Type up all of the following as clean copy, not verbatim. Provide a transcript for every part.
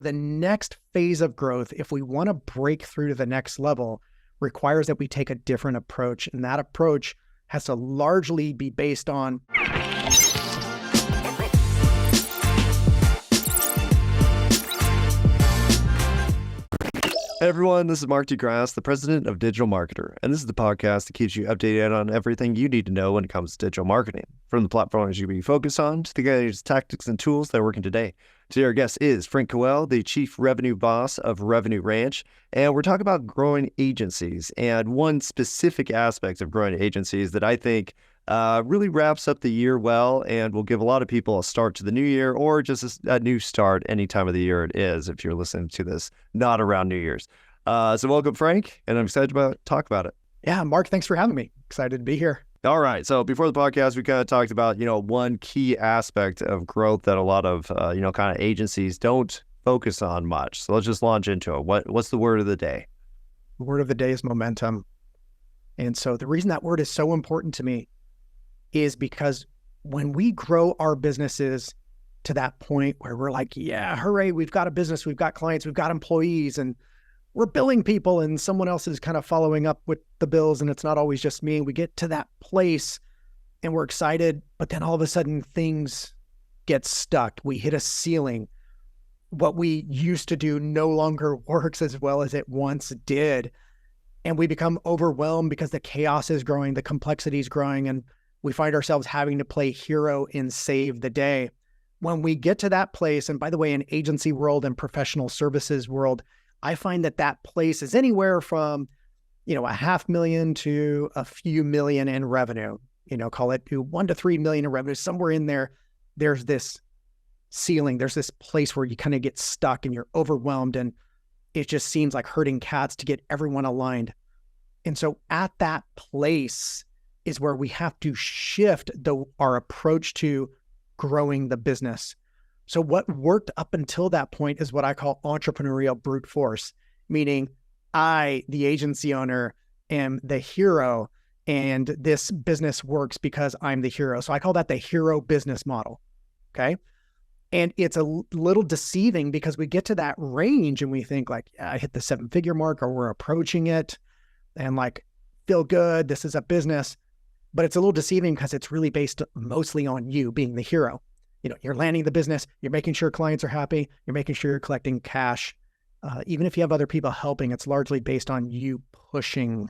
The next phase of growth, if we want to break through to the next level, requires that we take a different approach. And that approach has to largely be based on Hey everyone, this is Mark DeGrasse, the president of Digital Marketer, and this is the podcast that keeps you updated on everything you need to know when it comes to digital marketing, from the platforms you be focused on to the guys' tactics and tools that are working today. Today our guest is Frank Cowell, the Chief Revenue Boss of Revenue Ranch, and we're talking about growing agencies, and one specific aspect of growing agencies that I think really wraps up the year well and will give a lot of people a start to the new year, or just a new start any time of the year it is, if you're listening to this not around New Year's. So welcome, Frank, and I'm excited to talk about it. Yeah, Mark, thanks for having me. Excited to be here. All right. So before the podcast, we kind of talked about, one key aspect of growth that a lot of, kind of agencies don't focus on much. So let's just launch into it. What's the word of the day? The word of the day is momentum. And so the reason that word is so important to me is because when we grow our businesses to that point where we're like, yeah, hooray, we've got a business, we've got clients, we've got employees, and we're billing people and someone else is kind of following up with the bills and it's not always just me. We get to that place and we're excited, but then all of a sudden things get stuck. We hit a ceiling. What we used to do no longer works as well as it once did. And we become overwhelmed because the chaos is growing, the complexity is growing, and we find ourselves having to play hero and save the day. When we get to that place, and by the way, in agency world and professional services world, I find that that place is anywhere from, $500,000 to a few million in revenue, call it 1 to 3 million in revenue, somewhere in there. There's this ceiling, there's this place where you kind of get stuck and you're overwhelmed and it just seems like herding cats to get everyone aligned. And so at that place is where we have to shift our approach to growing the business. So what worked up until that point is what I call entrepreneurial brute force, meaning I, the agency owner, am the hero, and this business works because I'm the hero. So I call that the hero business model, okay? And it's a little deceiving because we get to that range and we think like, yeah, I hit the 7-figure mark or we're approaching it and like, feel good, this is a business. But it's a little deceiving because it's really based mostly on you being the hero. You're landing the business, you're making sure clients are happy, you're making sure you're collecting cash. Even if you have other people helping, it's largely based on you pushing.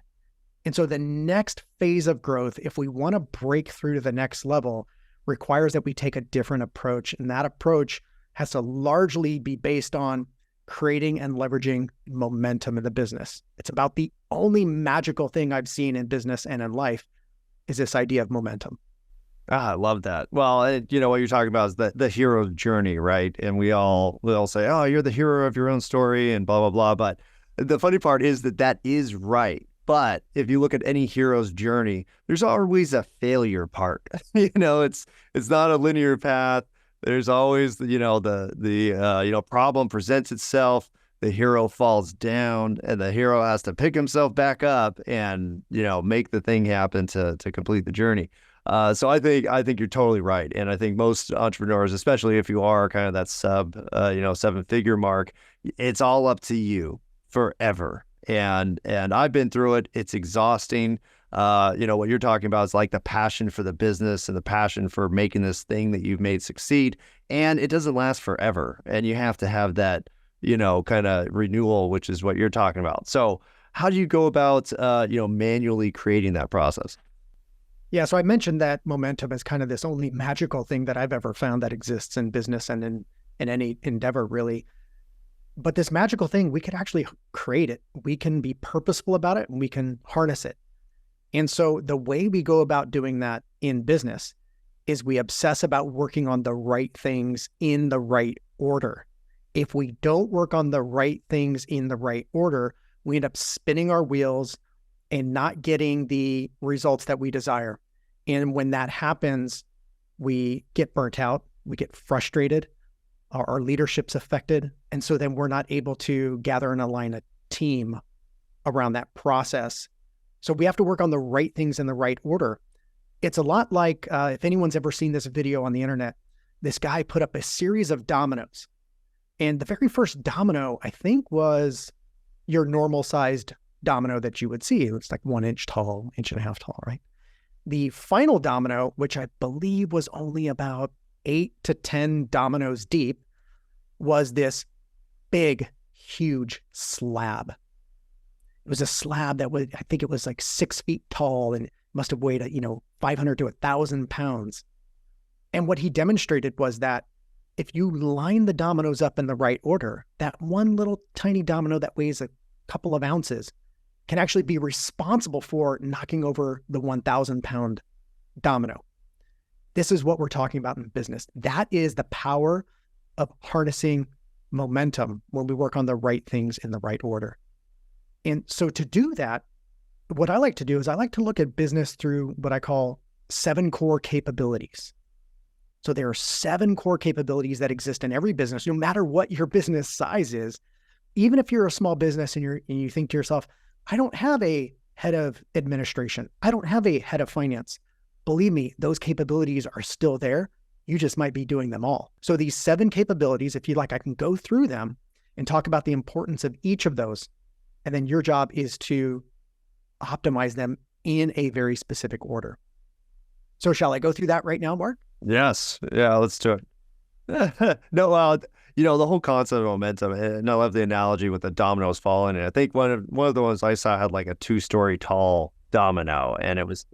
And so the next phase of growth, if we want to break through to the next level, requires that we take a different approach. And that approach has to largely be based on creating and leveraging momentum in the business. It's about the only magical thing I've seen in business and in life is this idea of momentum. I love that. Well, what you're talking about is the hero's journey, right? And we all say, oh, you're the hero of your own story and blah, blah, blah. But the funny part is that is right. But if you look at any hero's journey, there's always a failure part. It's not a linear path. There's always, the problem presents itself. The hero falls down and the hero has to pick himself back up and, make the thing happen to complete the journey. So I think you're totally right. And I think most entrepreneurs, especially if you are kind of that sub 7-figure mark, it's all up to you forever. And I've been through it. It's exhausting. What you're talking about is like the passion for the business and the passion for making this thing that you've made succeed. And it doesn't last forever. And you have to have that, kind of renewal, which is what you're talking about. So how do you go about, manually creating that process? Yeah, so I mentioned that momentum is kind of this only magical thing that I've ever found that exists in business and in any endeavor, really. But this magical thing, we could actually create it. We can be purposeful about it and we can harness it. And so the way we go about doing that in business is we obsess about working on the right things in the right order. If we don't work on the right things in the right order, we end up spinning our wheels and not getting the results that we desire. And when that happens, we get burnt out, we get frustrated, our leadership's affected. And so then we're not able to gather and align a team around that process. So we have to work on the right things in the right order. It's a lot like, if anyone's ever seen this video on the internet, this guy put up a series of dominoes And the very first domino, I think, was your normal sized domino that you would see. It's like 1 inch tall, 1.5 inches tall, right? The final domino, which I believe was only about 8 to 10 dominoes deep, was this big, huge slab. It was a slab that was, I think it was like 6 feet tall and must have weighed, 500 to 1,000 pounds. And what he demonstrated was that if you line the dominoes up in the right order, that one little tiny domino that weighs a couple of ounces can actually be responsible for knocking over the 1,000-pound domino. This is what we're talking about in business. That is the power of harnessing momentum when we work on the right things in the right order. And so to do that, what I like to do is I like to look at business through what I call 7 core capabilities. So there are 7 core capabilities that exist in every business, no matter what your business size is. Even if you're a small business and you think to yourself, I don't have a head of administration, I don't have a head of finance. Believe me, those capabilities are still there. You just might be doing them all. So these 7 capabilities, if you'd like, I can go through them and talk about the importance of each of those. And then your job is to optimize them in a very specific order. So shall I go through that right now, Mark? Yes. Yeah, let's do it. No, the whole concept of momentum, and I love the analogy with the dominoes falling. And I think one of the ones I saw had like a 2-story tall domino, and it was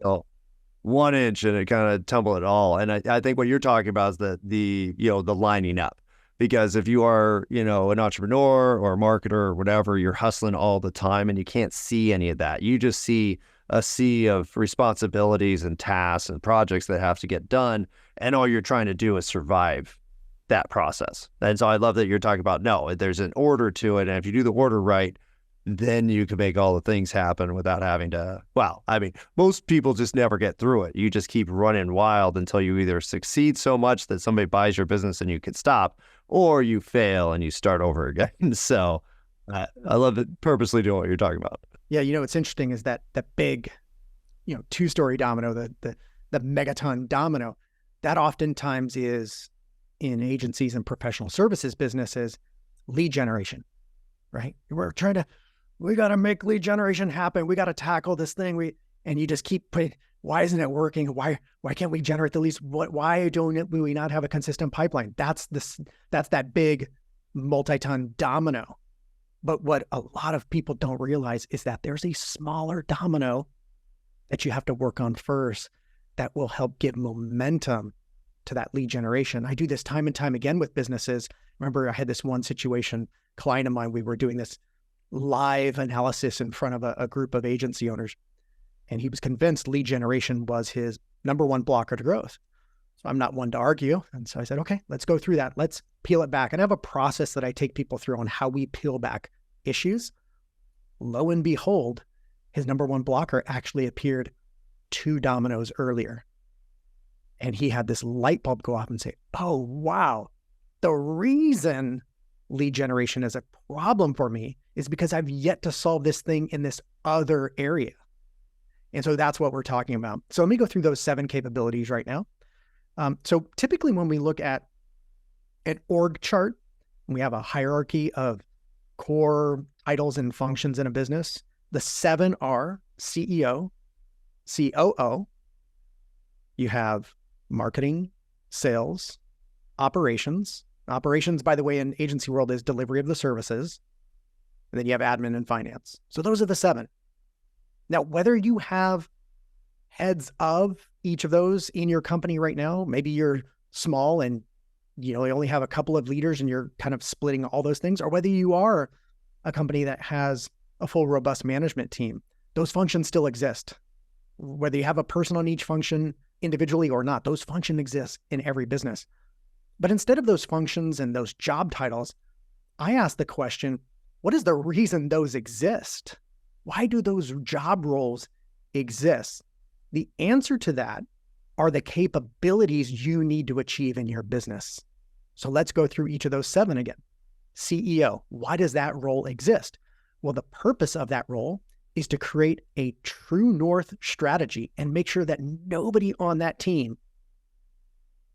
1 inch, and it kind of tumbled it all. And I think what you're talking about is the lining up. Because if you are, an entrepreneur or a marketer or whatever, you're hustling all the time and you can't see any of that. You just see a sea of responsibilities and tasks and projects that have to get done. And all you're trying to do is survive that process. And so I love that you're talking about, no, there's an order to it. And if you do the order right, then you can make all the things happen without having to, most people just never get through it. You just keep running wild until you either succeed so much that somebody buys your business and you can stop, or you fail and you start over again. So I love it, purposely doing what you're talking about. Yeah, what's interesting is that big, 2-story domino, the megaton domino, that oftentimes is in agencies and professional services businesses, lead generation, right? We got to make lead generation happen. We got to tackle this thing. And you just keep putting, why isn't it working? Why can't we generate the leads? Why do we not have a consistent pipeline? That's that big multi-ton domino. But what a lot of people don't realize is that there's a smaller domino that you have to work on first that will help give momentum to that lead generation. I do this time and time again with businesses. Remember, I had this one situation, client of mine, we were doing this live analysis in front of a group of agency owners. And he was convinced lead generation was his number one blocker to growth. So I'm not one to argue. And so I said, okay, let's go through that. Let's peel it back. And I have a process that I take people through on how we peel back issues. Lo and behold, his number one blocker actually appeared 2 dominoes earlier. And he had this light bulb go off and say, oh, wow, the reason lead generation is a problem for me is because I've yet to solve this thing in this other area. And so that's what we're talking about. So let me go through those 7 capabilities right now. So typically when we look at an org chart, we have a hierarchy of core titles and functions in a business. The 7 are CEO, COO. You have marketing, sales, operations. Operations, by the way, in agency world is delivery of the services. And then you have admin and finance. So those are the 7. Now, whether you have heads of each of those in your company right now, maybe you're small and you only have a couple of leaders and you're kind of splitting all those things, or whether you are a company that has a full, robust management team, those functions still exist. Whether you have a person on each function individually or not, those functions exist in every business. But instead of those functions and those job titles, I ask the question, what is the reason those exist? Why do those job roles exist? The answer to that are the capabilities you need to achieve in your business. So let's go through each of those 7 again. CEO, why does that role exist? Well, the purpose of that role is to create a true north strategy and make sure that nobody on that team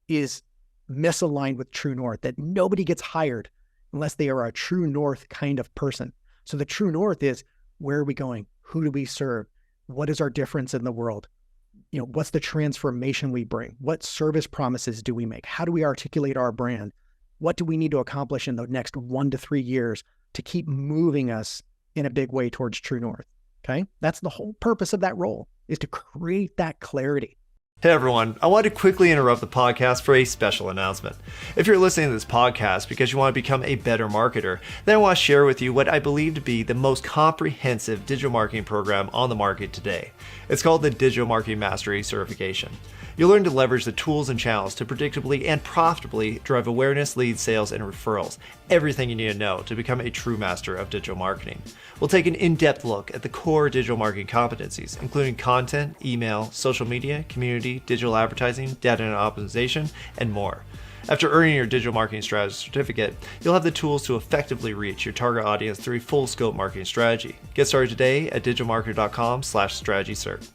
is misaligned with true north, that nobody gets hired unless they are a true north kind of person. So the true north is, where are we going? Who do we serve? What is our difference in the world? What's the transformation we bring? What service promises do we make? How do we articulate our brand? What do we need to accomplish in the next 1 to 3 years to keep moving us in a big way towards true north? Okay. That's the whole purpose of that role, is to create that clarity. Hey everyone, I want to quickly interrupt the podcast for a special announcement. If you're listening to this podcast because you want to become a better marketer, then I want to share with you what I believe to be the most comprehensive digital marketing program on the market today. It's called the Digital Marketing Mastery Certification. You'll learn to leverage the tools and channels to predictably and profitably drive awareness, leads, sales, and referrals. Everything you need to know to become a true master of digital marketing. We'll take an in-depth look at the core digital marketing competencies, including content, email, social media, community, digital advertising, data and optimization, and more. After earning your digital marketing strategy certificate, you'll have the tools to effectively reach your target audience through a full scope marketing strategy. Get started today at digitalmarketer.com/strategy cert.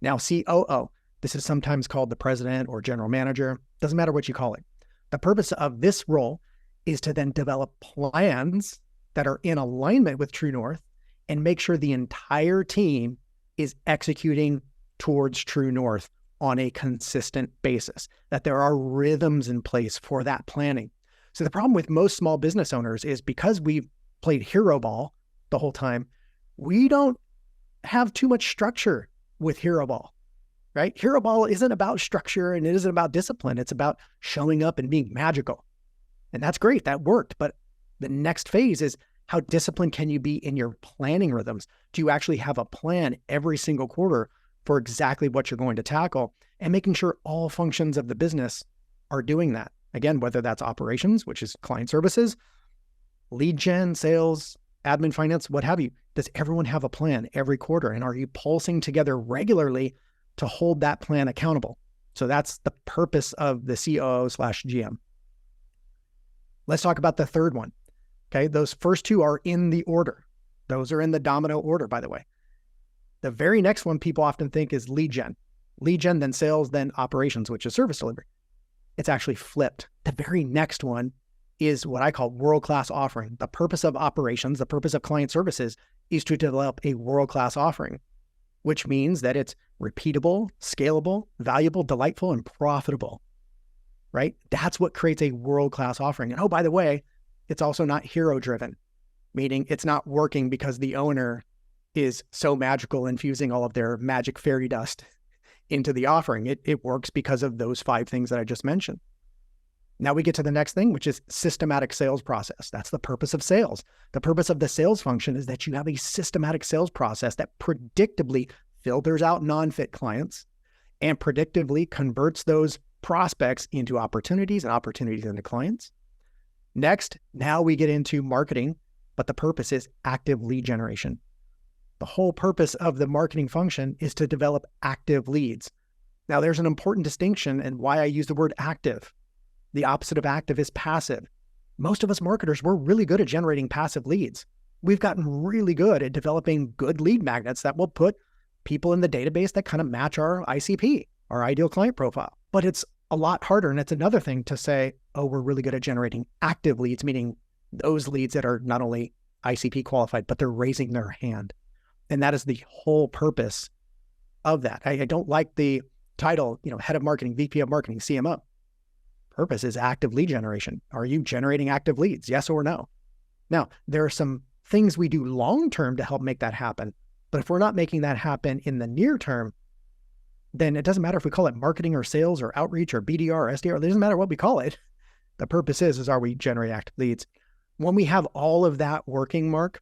Now, COO. This is sometimes called the president or general manager. Doesn't matter what you call it. The purpose of this role is to then develop plans that are in alignment with True North and make sure the entire team is executing towards True North on a consistent basis, that there are rhythms in place for that planning. So the problem with most small business owners is, because we've played hero ball the whole time, we don't have too much structure with hero ball. Right? Hero ball isn't about structure and it isn't about discipline. It's about showing up and being magical. And that's great. That worked. But the next phase is, how disciplined can you be in your planning rhythms? Do you actually have a plan every single quarter for exactly what you're going to tackle, and making sure all functions of the business are doing that? Again, whether that's operations, which is client services, lead gen, sales, admin, finance, what have you. Does everyone have a plan every quarter? And are you pulsing together regularly to hold that plan accountable? So that's the purpose of the COO/GM. Let's talk about the third one. Okay, those first two are in the order. Those are in the domino order, by the way. The very next one people often think is lead gen. Lead gen, then sales, then operations, which is service delivery. It's actually flipped. The very next one is what I call world-class offering. The purpose of operations, the purpose of client services, is to develop a world-class offering, which means that it's repeatable, scalable, valuable, delightful, and profitable, right? That's what creates a world-class offering. And oh, by the way, it's also not hero-driven, meaning it's not working because the owner is so magical, infusing all of their magic fairy dust into the offering. It works because of those 5 things that I just mentioned. Now we get to the next thing, which is systematic sales process. That's the purpose of sales. The purpose of the sales function is that you have a systematic sales process that predictably filters out non-fit clients and predictably converts those prospects into opportunities and opportunities into clients. Next, now we get into marketing, but the purpose is active lead generation. The whole purpose of the marketing function is to develop active leads. Now there's an important distinction in why I use the word active. The opposite of active is passive. Most of us marketers, we're really good at generating passive leads. We've gotten really good at developing good lead magnets that will put people in the database that kind of match our ICP, our ideal client profile. But it's a lot harder. And it's another thing to say, oh, we're really good at generating active leads, meaning those leads that are not only ICP qualified, but they're raising their hand. And that is the whole purpose of that. I don't like the title, head of marketing, VP of marketing, CMO. Purpose is active lead generation. Are you generating active leads? Yes or no? Now, there are some things we do long-term to help make that happen. But if we're not making that happen in the near term, then it doesn't matter if we call it marketing or sales or outreach or BDR or SDR. It doesn't matter what we call it. The purpose is are we generating active leads? When we have all of that working, Mark,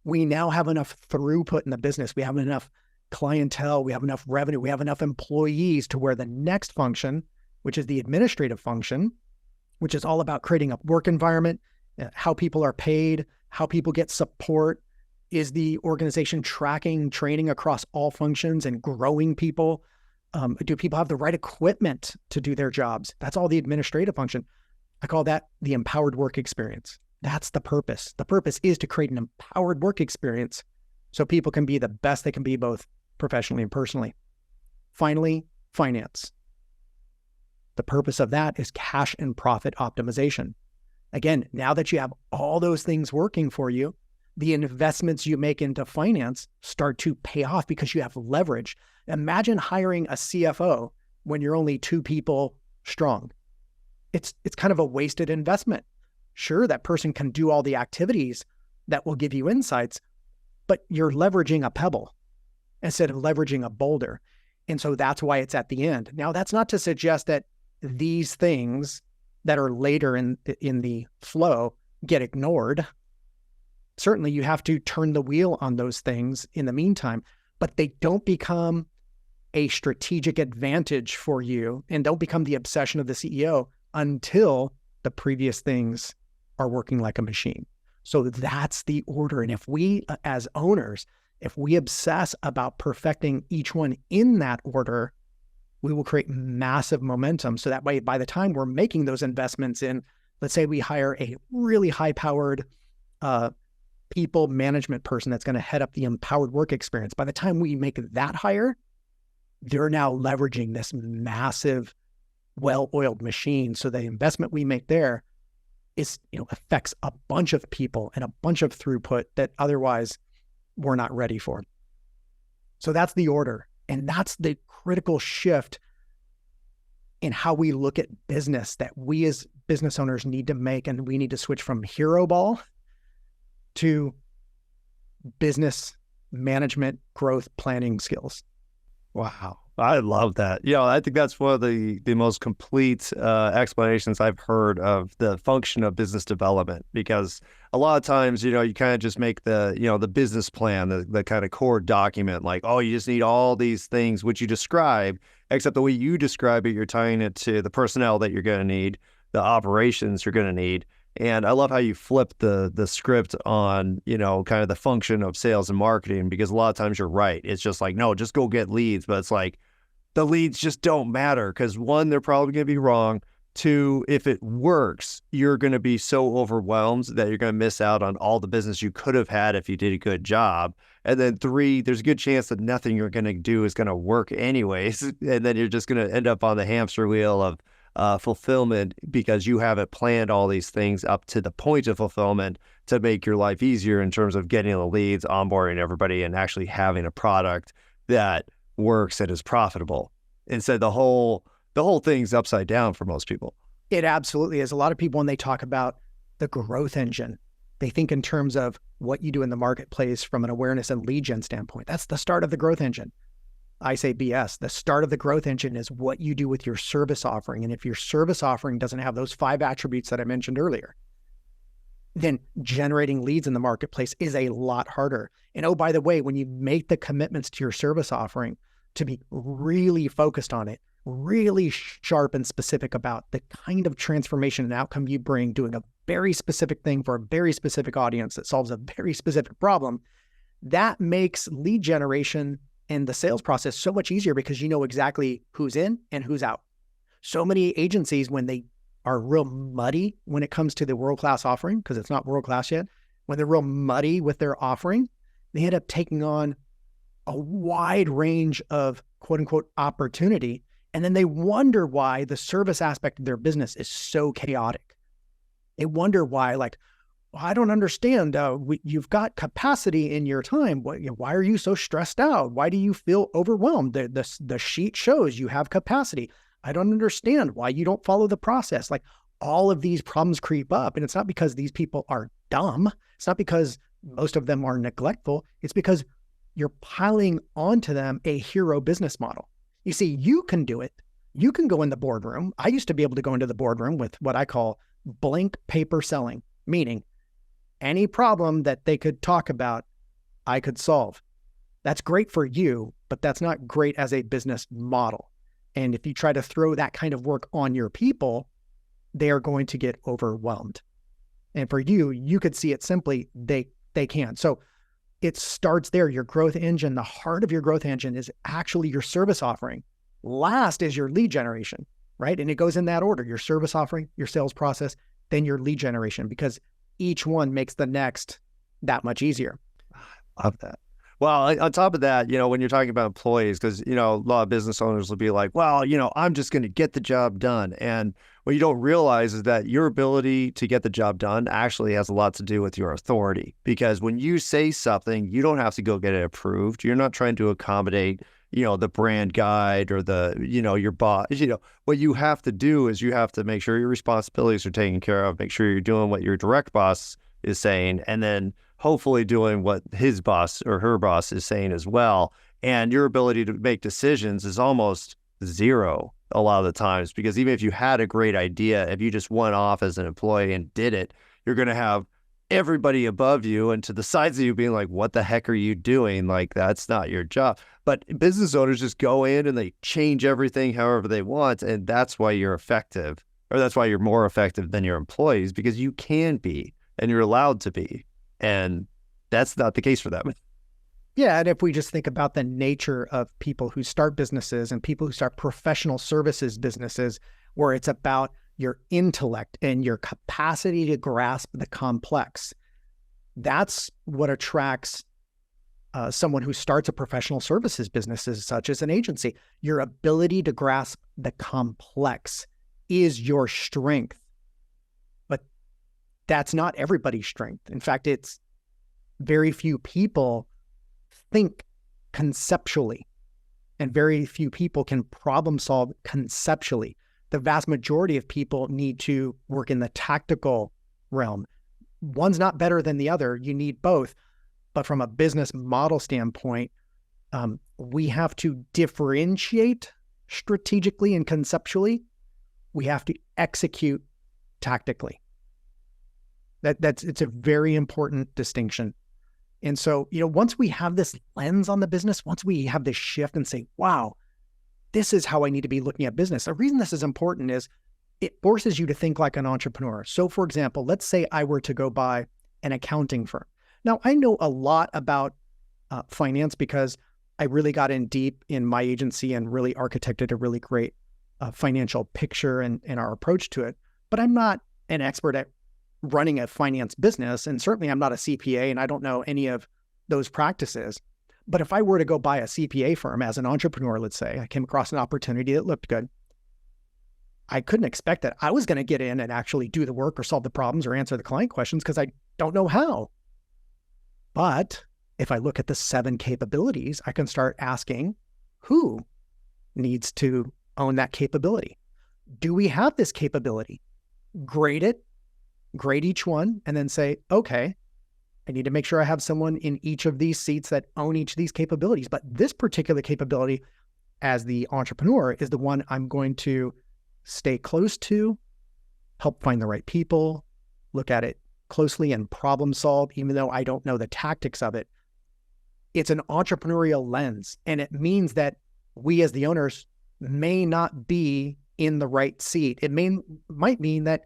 we now have enough throughput in the business. We have enough clientele. We have enough revenue. We have enough employees to where the next function, which is the administrative function, which is all about creating a work environment, how people are paid, how people get support. Is the organization tracking training across all functions and growing people? Do people have the right equipment to do their jobs? That's all the administrative function. I call that the empowered work experience. That's the purpose. The purpose is to create an empowered work experience so people can be the best they can be, both professionally and personally. Finally, finance. The purpose of that is cash and profit optimization. Again, now that you have all those things working for you, the investments you make into finance start to pay off because you have leverage. Imagine hiring a CFO when you're only 2 people strong. It's kind of a wasted investment. Sure, that person can do all the activities that will give you insights, but you're leveraging a pebble instead of leveraging a boulder. And so that's why it's at the end. Now, that's not to suggest that these things that are later in the flow get ignored. Certainly, you have to turn the wheel on those things in the meantime, but they don't become a strategic advantage for you and don't become the obsession of the CEO until the previous things are working like a machine. So that's the order. And if we, as owners, if we obsess about perfecting each one in that order, we will create massive momentum. So that way, by the time we're making those investments in, let's say we hire a really high-powered people management person that's going to head up the empowered work experience. By the time we make that hire, they're now leveraging this massive, well-oiled machine. So the investment we make there is, affects a bunch of people and a bunch of throughput that otherwise we're not ready for. So that's the order. And that's the critical shift in how we look at business that we as business owners need to make. And we need to switch from hero ball to business management growth planning skills. Wow. I love that. I think that's one of the most complete explanations I've heard of the function of business development, because a lot of times, you kind of just make the business plan, the kind of core document, like, oh, you just need all these things, which you describe, except the way you describe it, you're tying it to the personnel that you're going to need, the operations you're going to need. And I love how you flip the script on, kind of the function of sales and marketing, because a lot of times you're right. It's just like, no, just go get leads. But it's like, the leads just don't matter because 1, they're probably going to be wrong. 2, if it works, you're going to be so overwhelmed that you're going to miss out on all the business you could have had if you did a good job. And then 3, there's a good chance that nothing you're going to do is going to work anyways. And then you're just going to end up on the hamster wheel of fulfillment because you haven't planned all these things up to the point of fulfillment to make your life easier in terms of getting the leads, onboarding everybody, and actually having a product that works and is profitable. Instead, the whole thing's upside down for most people. It absolutely is. A lot of people, when they talk about the growth engine, they think in terms of what you do in the marketplace from an awareness and lead gen standpoint. That's the start of the growth engine. I say BS. The start of the growth engine is what you do with your service offering. And if your service offering doesn't have those 5 attributes that I mentioned earlier, then generating leads in the marketplace is a lot harder. And oh, by the way, when you make the commitments to your service offering to be really focused on it, really sharp and specific about the kind of transformation and outcome you bring, doing a very specific thing for a very specific audience that solves a very specific problem, that makes lead generation and the sales process so much easier because you know exactly who's in and who's out. So many agencies, when they are real muddy when it comes to the world-class offering, because it's not world-class yet, when they're real muddy with their offering, they end up taking on a wide range of quote-unquote opportunity. And then they wonder why the service aspect of their business is so chaotic. They wonder why, like, well, I don't understand. You've got capacity in your time. Why are you so stressed out? Why do you feel overwhelmed? The sheet shows you have capacity. I don't understand why you don't follow the process. Like, all of these problems creep up. And it's not because these people are dumb. It's not because most of them are neglectful. It's because you're piling onto them a hero business model. You see, you can do it. You can go in the boardroom. I used to be able to go into the boardroom with what I call blank paper selling, meaning any problem that they could talk about, I could solve. That's great for you, but that's not great as a business model. And if you try to throw that kind of work on your people, they are going to get overwhelmed. And for you, you could see it simply, they can't. So it starts there. Your growth engine, the heart of your growth engine is actually your service offering. Last is your lead generation, right? And it goes in that order: your service offering, your sales process, then your lead generation, because each one makes the next that much easier. Love that. Well, on top of that, when you're talking about employees, because, a lot of business owners will be like, well, I'm just going to get the job done. And what you don't realize is that your ability to get the job done actually has a lot to do with your authority. Because when you say something, you don't have to go get it approved. You're not trying to accommodate, the brand guide or your boss. What you have to do is you have to make sure your responsibilities are taken care of, make sure you're doing what your direct boss is saying, and then hopefully doing what his boss or her boss is saying as well. And your ability to make decisions is almost zero a lot of the times, because even if you had a great idea, if you just went off as an employee and did it, you're going to have everybody above you and to the sides of you being like, what the heck are you doing? Like, that's not your job. But business owners just go in and they change everything however they want. And that's why you're effective, or that's why you're more effective than your employees, because you can be and you're allowed to be. And that's not the case for them. Yeah. And if we just think about the nature of people who start businesses and people who start professional services businesses, where it's about your intellect and your capacity to grasp the complex, that's what attracts someone who starts a professional services business, such as an agency. Your ability to grasp the complex is your strength. But that's not everybody's strength. In fact, it's very few people think conceptually, and very few people can problem solve conceptually. The vast majority of people need to work in the tactical realm. One's not better than the other. You need both. But from a business model standpoint, we have to differentiate strategically and conceptually. We have to execute tactically. It's a very important distinction. And so, once we have this lens on the business, once we have this shift and say, wow, this is how I need to be looking at business. The reason this is important is it forces you to think like an entrepreneur. So for example, let's say I were to go buy an accounting firm. Now, I know a lot about finance because I really got in deep in my agency and really architected a really great financial picture and our approach to it. But I'm not an expert at running a finance business, and certainly I'm not a CPA, and I don't know any of those practices. But if I were to go buy a CPA firm as an entrepreneur, let's say, I came across an opportunity that looked good, I couldn't expect that I was going to get in and actually do the work or solve the problems or answer the client questions because I don't know how. But if I look at the 7 capabilities, I can start asking who needs to own that capability. Do we have this capability? Grade it, grade each one, and then say, okay, I need to make sure I have someone in each of these seats that own each of these capabilities. But this particular capability as the entrepreneur is the one I'm going to stay close to, help find the right people, look at it closely and problem solve, even though I don't know the tactics of it. It's an entrepreneurial lens. And it means that we as the owners may not be in the right seat. It might mean that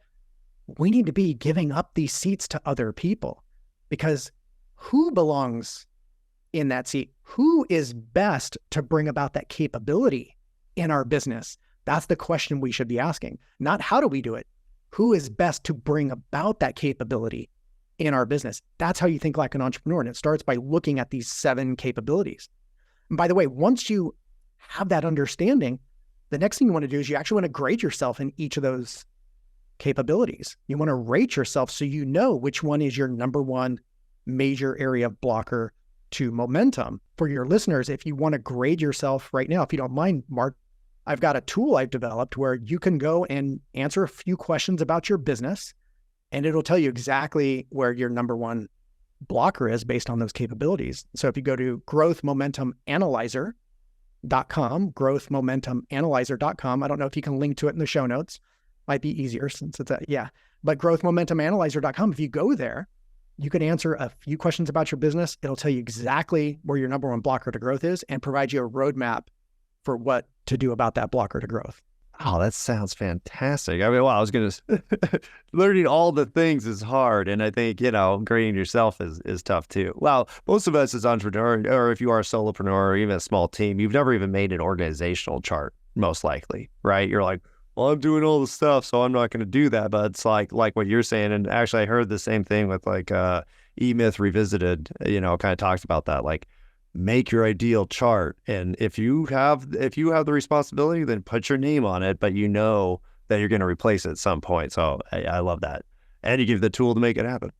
we need to be giving up these seats to other people, because who belongs in that seat? Who is best to bring about that capability in our business? That's the question we should be asking. Not how do we do it? Who is best to bring about that capability in our business? That's how you think like an entrepreneur. And it starts by looking at these 7 capabilities. And by the way, once you have that understanding, the next thing you want to do is you actually want to grade yourself in each of those capabilities. You want to rate yourself so you know which one is your number one major area of blocker to momentum. For your listeners, if you want to grade yourself right now, if you don't mind, Mark, I've got a tool I've developed where you can go and answer a few questions about your business, and it'll tell you exactly where your number one blocker is based on those capabilities. So if you go to growthmomentumanalyzer.com, growthmomentumanalyzer.com, I don't know if you can link to it in the show notes. Might be easier since it's but growthmomentumanalyzer.com, if you go there, you can answer a few questions about your business. It'll tell you exactly where your number one blocker to growth is and provide you a roadmap for what to do about that blocker to growth. Oh, that sounds fantastic. I mean, well, I was going to, learning all the things is hard. And I think, grading yourself is tough too. Well, most of us as entrepreneurs, or if you are a solopreneur or even a small team, you've never even made an organizational chart, most likely, right? You're like, well, I'm doing all the stuff, so I'm not going to do that. But it's like what you're saying. And actually, I heard the same thing with E-Myth Revisited, kind of talks about that, like, make your ideal chart. And if you have the responsibility, then put your name on it, but that you're going to replace it at some point. So I love that. And you give the tool to make it happen.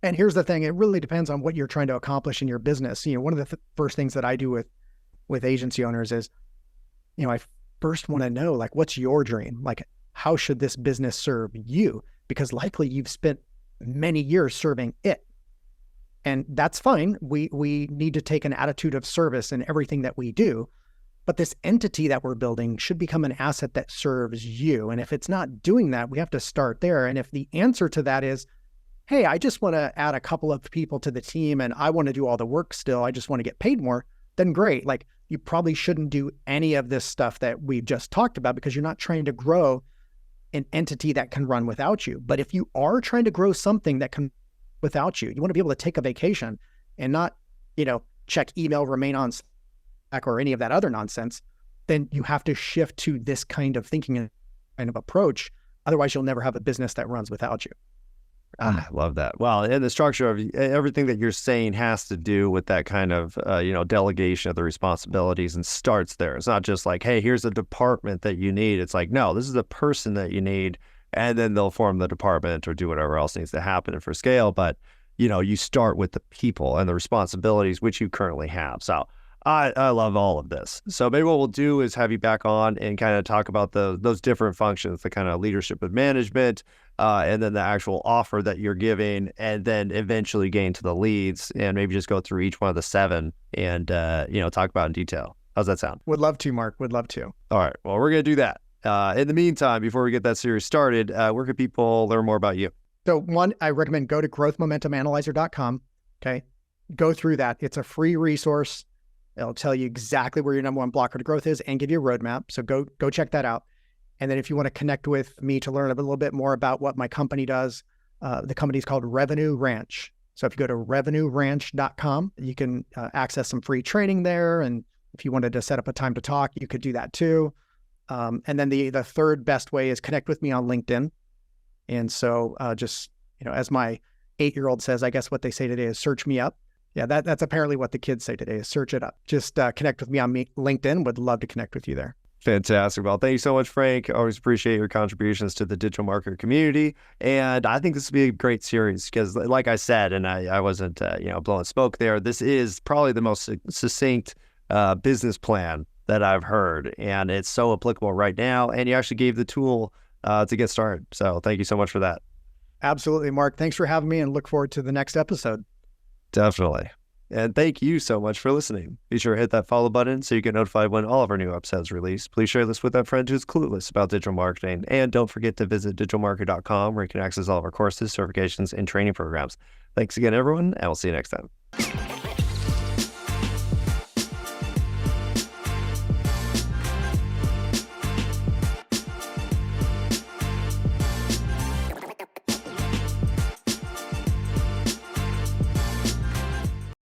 And here's the thing, it really depends on what you're trying to accomplish in your business. One of the first things that I do with agency owners is, I first want to know, like, what's your dream? Like, how should this business serve you? Because likely you've spent many years serving it. And that's fine. We need to take an attitude of service in everything that we do. But this entity that we're building should become an asset that serves you. And if it's not doing that, we have to start there. And if the answer to that is, hey, I just want to add a couple of people to the team and I want to do all the work still, I just want to get paid more, then great. Like, you probably shouldn't do any of this stuff that we've just talked about because you're not trying to grow an entity that can run without you. But if you are trying to grow something that can without you, you want to be able to take a vacation and not, check email, remain on Slack or any of that other nonsense, then you have to shift to this kind of thinking and kind of approach. Otherwise, you'll never have a business that runs without you. I love that. Well, and the structure of everything that you're saying has to do with that kind of, delegation of the responsibilities and starts there. It's not just like, hey, here's a department that you need. It's like, no, this is a person that you need, and then they'll form the department or do whatever else needs to happen for scale. But, you start with the people and the responsibilities which you currently have. So I love all of this. So maybe what we'll do is have you back on and kind of talk about those different functions, the kind of leadership and management, and then the actual offer that you're giving, and then eventually gain to the leads, and maybe just go through each one of the 7 and, talk about in detail. How's that sound? Would love to, Mark. Would love to. All right. Well, we're going to do that. In the meantime, before we get that series started, where can people learn more about you? So one, I recommend go to growthmomentumanalyzer.com. Okay. Go through that. It's a free resource. It'll tell you exactly where your number one blocker to growth is and give you a roadmap. So go check that out. And then if you want to connect with me to learn a little bit more about what my company does, the company is called Revenue Ranch. So if you go to revenueranch.com, you can access some free training there. And if you wanted to set up a time to talk, you could do that too. And then the third best way is connect with me on LinkedIn. And so just, as my 8-year-old says, I guess what they say today is search me up. Yeah, that's apparently what the kids say today is search it up. Just connect with me on LinkedIn. Would love to connect with you there. Fantastic. Well, thank you so much, Frank. Always appreciate your contributions to the digital marketer community. And I think this will be a great series because, like I said, and I wasn't, blowing smoke there, this is probably the most succinct business plan that I've heard. And it's so applicable right now. And you actually gave the tool to get started. So thank you so much for that. Absolutely, Mark. Thanks for having me and look forward to the next episode. Definitely. And thank you so much for listening. Be sure to hit that follow button so you get notified when all of our new episodes release. Please share this with that friend who's clueless about digital marketing. And don't forget to visit digitalmarketer.com where you can access all of our courses, certifications, and training programs. Thanks again, everyone, and we'll see you next time.